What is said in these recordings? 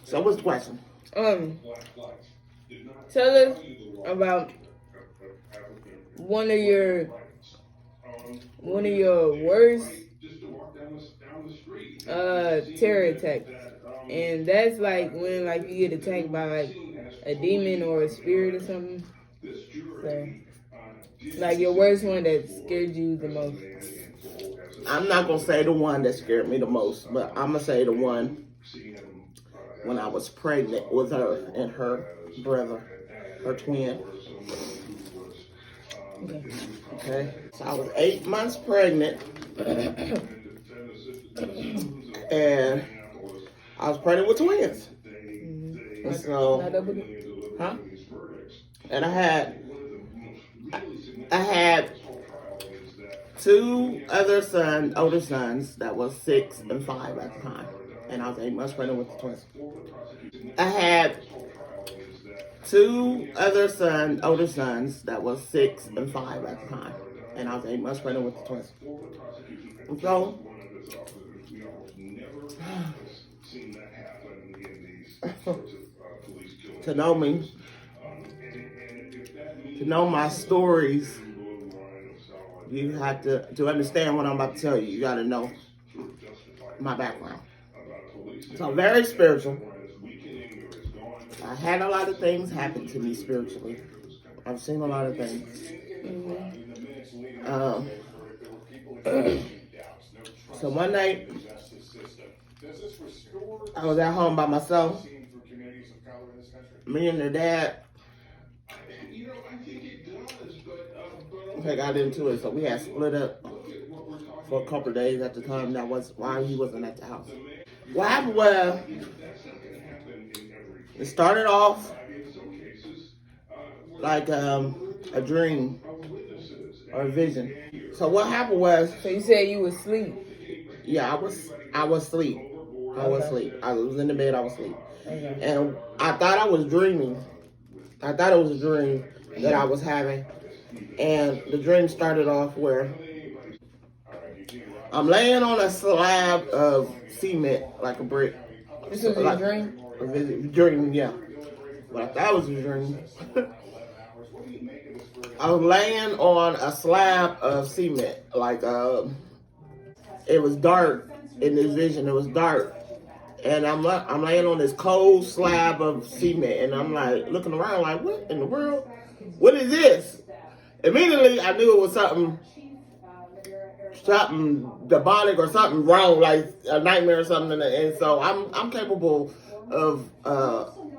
So what's the question? Tell us about one of your worst terror attacks. And that's like when like you get attacked by like a demon or a spirit or something. So like your worst one that scared you the most. I'm not gonna say the one that scared me the most, but I'm gonna say the one when I was pregnant with her and her brother, her twin. Okay. So I was 8 months pregnant. And I was pregnant with twins. Mm-hmm. And so, huh? And I had two other older sons that was 6 and 5 at the time. And I was 8 months pregnant with the twins. I had two other older sons that was 6 and 5 at the time. And I was 8 months pregnant with the twins. And so, to know me, to know my stories, you have to understand what I'm about to tell you. You got to know my background. So I'm very spiritual. I had a lot of things happen to me spiritually. I've seen a lot of things. So one night, I was at home by myself. Me and her dad, I got into it, so we had split up for a couple of days at the time. That was why he wasn't at the house. What happened was, it started off like a dream or a vision. So what happened was... So you said you was asleep? Yeah, I was asleep. I was asleep. I was in the bed, I was asleep. Okay. And I thought I was dreaming. I thought it was a dream that I was having. And the dream started off where I'm laying on a slab of cement, like a brick. This was a dream? A dream, yeah. But I thought it was a dream. I was laying on a slab of cement, like it was dark in this vision. It was dark, and I'm laying on this cold slab of cement, and I'm like looking around, like, what in the world? What is this? Immediately, I knew it was something demonic or something wrong, like a nightmare or something. And so I'm capable of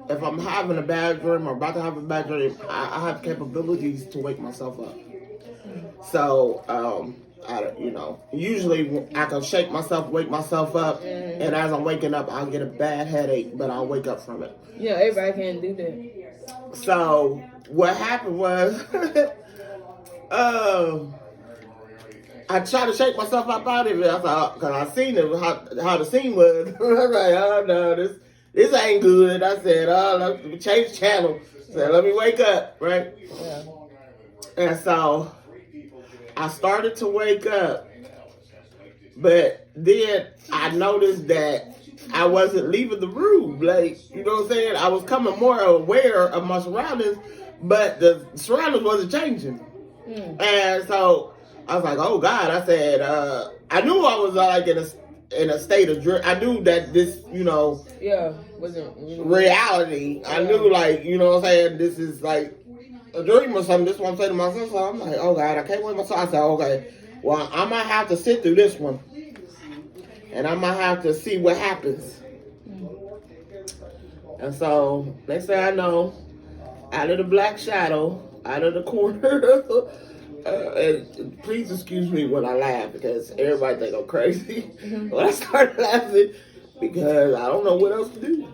if I'm having a bad dream or about to have a bad dream, I have capabilities to wake myself up. So usually I can shake myself, wake myself up, and as I'm waking up, I'll get a bad headache, but I'll wake up from it. Yeah, everybody can do that. So what happened was, I tried to shake myself up out of it. I thought, because I seen it, how the scene was. I was like, oh no, this ain't good. I said, oh, let me change the channel. I said, let me wake up, right? Yeah. And so I started to wake up, but then I noticed that I wasn't leaving the room. Like, you know what I'm saying? I was coming more aware of my surroundings, but the surroundings wasn't changing. And so I was like, oh God, I said, I knew I was like in a state of dream. I knew that this, wasn't reality. I knew, like, you know what I'm saying, this is like a dream or something. This is what I'm saying to myself. So I'm like, oh God, I can't wait myself. I said, okay, well, I might have to sit through this one, and I might have to see what happens. And so next thing I know, out of the black shadow, out of the corner, and please excuse me when I laugh, because everybody think I'm crazy when I start laughing, because I don't know what else to do.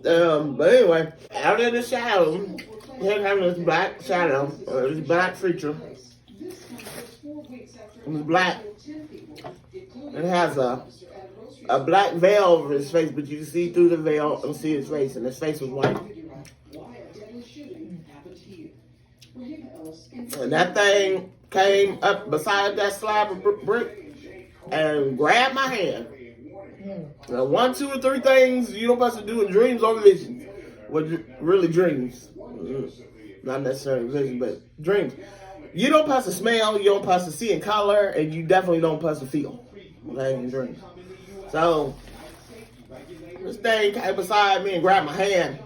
But anyway, out of the shadow, him having this black shadow, this black creature. It was black. It has a black veil over his face, but you can see through the veil and see his face, and his face was white. And that thing came up beside that slab of brick and grabbed my hand. Now, 1, 2, or 3 things you don't supposed to do in dreams or visions. Well, really dreams. Not necessarily vision, but dreams. You don't supposed to smell, you don't supposed to see in color, and you definitely don't supposed to feel. Okay, in dreams. So, this thing came beside me and grabbed my hand.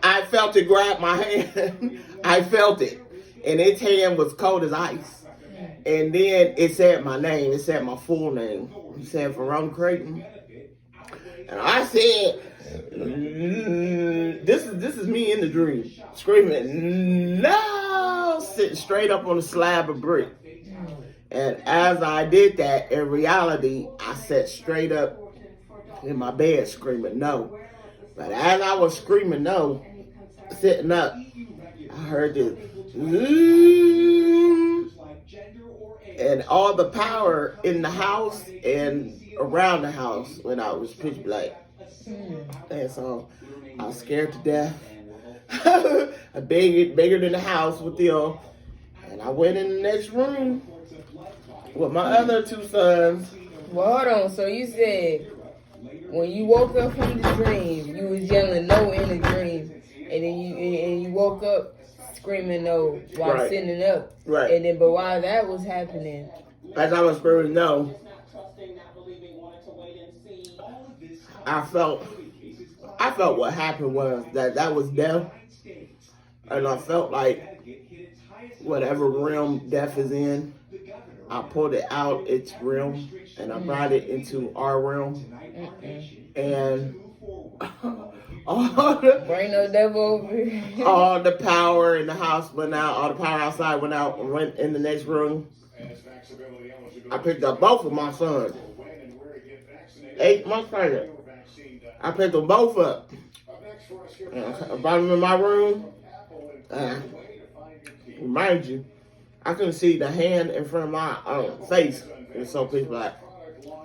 I felt it grab my hand. I felt it. And its hand was cold as ice. And then it said my name. It said my full name. It said Verone Creighton. And I said, this is me in the dream. Screaming, no! Sitting straight up on a slab of brick. And as I did that, in reality, I sat straight up in my bed screaming no. But as I was screaming no, sitting up, I heard this. And all the power in the house and around the house went out. It was pitch black. And so I was scared to death. I bigger than the house with them. And I went in the next room with my other 2 sons. Well, hold on. So you said when you woke up from the dream, you was yelling no in the dream. And then you woke up screaming no while sitting up. Right. And then, but while that was happening, as I was screaming no, I felt what happened was that was death. And I felt like whatever realm death is in, I pulled it out its realm and I brought it into our realm. And bring no devil over. All the power in the house went out. All the power outside went out and went in the next room. I picked up both of my sons. 8 months later, I picked them both up. And I brought them in my room. Mind you, I couldn't see the hand in front of my face. It was so pitch black.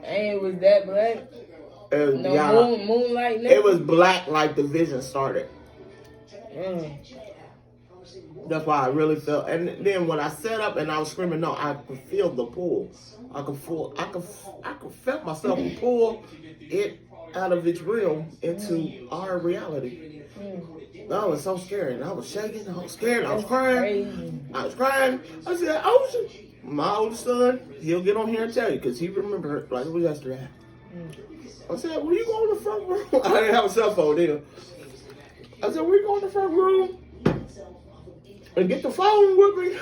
And it was that black? Moonlight? It was black like the vision started. That's why I really felt. And then when I sat up and I was screaming, no, I could feel the pull. I could feel myself pull it out of its realm into our reality. That was so scary. And I was shaking. I was scared. I was crying. I said, Ocean. My oldest son, he'll get on here and tell you because he remembered like it was yesterday. I said, will you go in the front room? I didn't have a cell phone then. I said, will you go in the front room and get the phone with me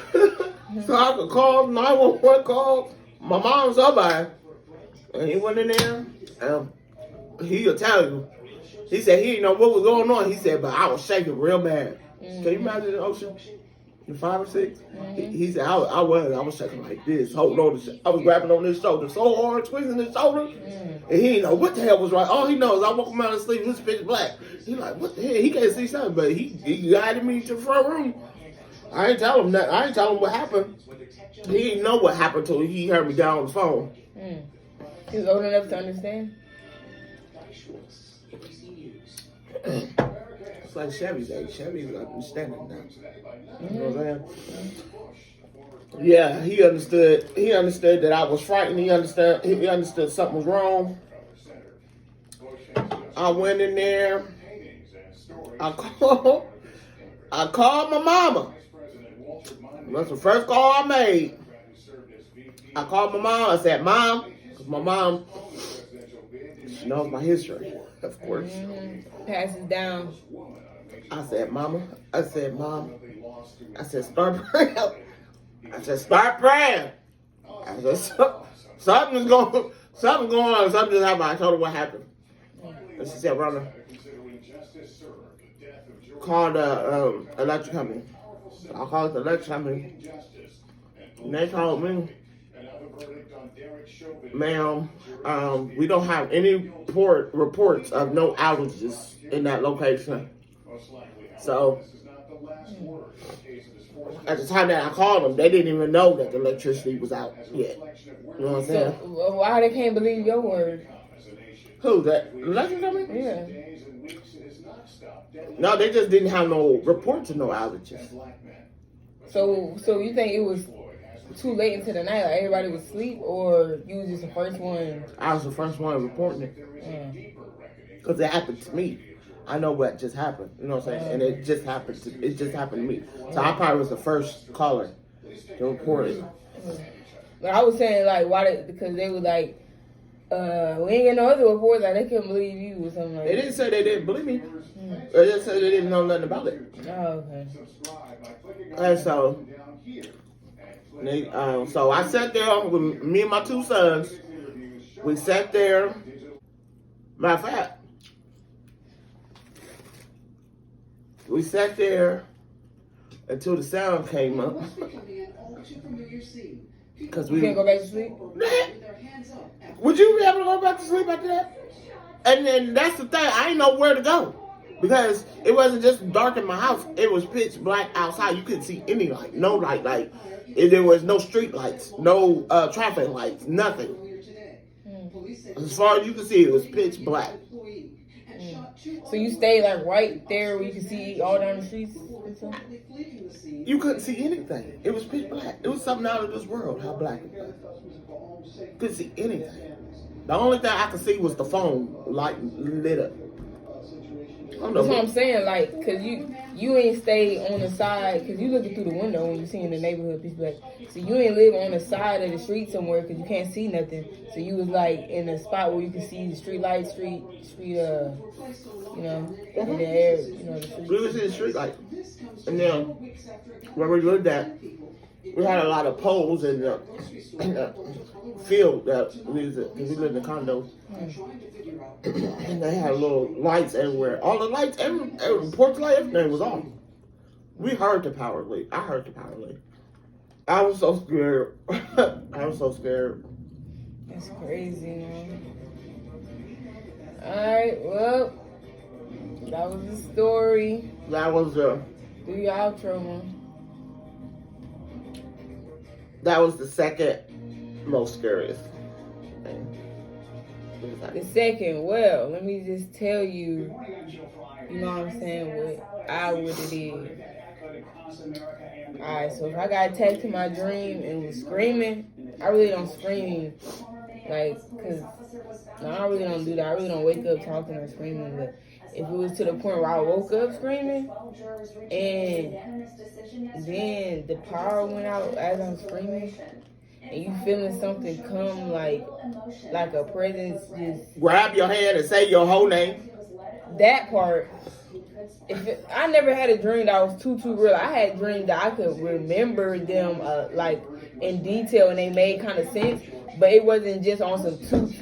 so I could call 911 call my mom, somebody. And he went in there and he'll tell you. He said he didn't know what was going on. He said, but I was shaking real bad. Can you imagine the Ocean? You're 5 or 6? He said, I was shaking like this, holding on to I was grabbing on his shoulder so hard, twisting his shoulder. And he didn't know what the hell was right. All he knows, I woke him out of sleep, his pitch black. He like, what the hell? He can't see something, but he guided me to the front room. I ain't tell him that. I ain't tell him what happened. He didn't know what happened until he heard me down on the phone. He was old enough to understand? It's like Chevy's age. Chevy's understanding now. You know what I'm saying? Yeah, he understood. He understood that I was frightened. He understood something was wrong. I went in there. I called my mama. That's the first call I made. I called my mom. I said, Mom, because my mom, she knows my history, of course. Passes down. I said, Mama. I said, Mom. I said, start praying. I said, start praying. I said, something's going on. Something just happened. I told her what happened. And she said, Rhonda, call the electric company. I called the electric company. And they told me, ma'am, we don't have any reports of no outages in that location. So, at the time that I called them, they didn't even know that the electricity was out yet. You know what I'm saying? So, why they can't believe your word? Who, that electric company? Yeah. No, they just didn't have no reports of no outages. So you think it was too late into the night, like everybody was asleep, or you was just the first one? I was the first one reporting it. Because it happened to me. I know what just happened. You know what I'm saying? And it just happened to me. So I probably was the first caller to report it. But I was saying, like, because they were like, we ain't get no other reports, like they couldn't believe you or something like that. They didn't say they didn't believe me. They just said they didn't know nothing about it. Oh, okay. And so, so I sat there with me and my two sons. We sat there. Matter of fact, we sat there until the sound came up. Because we can't go back to sleep. Would you be able to go back to sleep after that? And then that's the thing. I ain't know where to go. Because it wasn't just dark in my house. It was pitch black outside. You couldn't see any light. No light. There was no street lights. No traffic lights. Nothing. As far as you could see, it was pitch black. So you stayed like right there where you could see all down the streets and stuff? You couldn't see anything. It was pitch black. It was something out of this world, how black it was. Couldn't see anything. The only thing I could see was the phone light lit up. That's what I'm saying, like, because you ain't stay on the side, because you looking through the window when you see in the neighborhood pitch black. So you ain't live on the side of the street somewhere because you can't see nothing. So you was like in a spot where you can see the street lights, street, in the air, the street. We was in the street light. And then where we lived at, we had a lot of poles in the field that we lived in a condo. And they had little lights everywhere. All the lights, every porch light, everything was on. We heard the power leak. I heard the power leak. I was so scared. I was so scared. That's crazy, man. Alright, well, that was the story. That was Do your outro, man. That was the second most scariest thing. The second, well, let me just tell you, you know what I'm saying, what I would have did. Alright, so if I got attacked in my dream and was screaming, I really don't scream, like, because I really don't do that. I really don't wake up talking or screaming, but if it was to the point where I woke up screaming and then the power went out as I'm screaming and you feeling something come like a presence just grab your hand and say your whole name. That part, I never had a dream that was too real. I had dreams that I could remember them like in detail and they made kind of sense, but it wasn't just on some too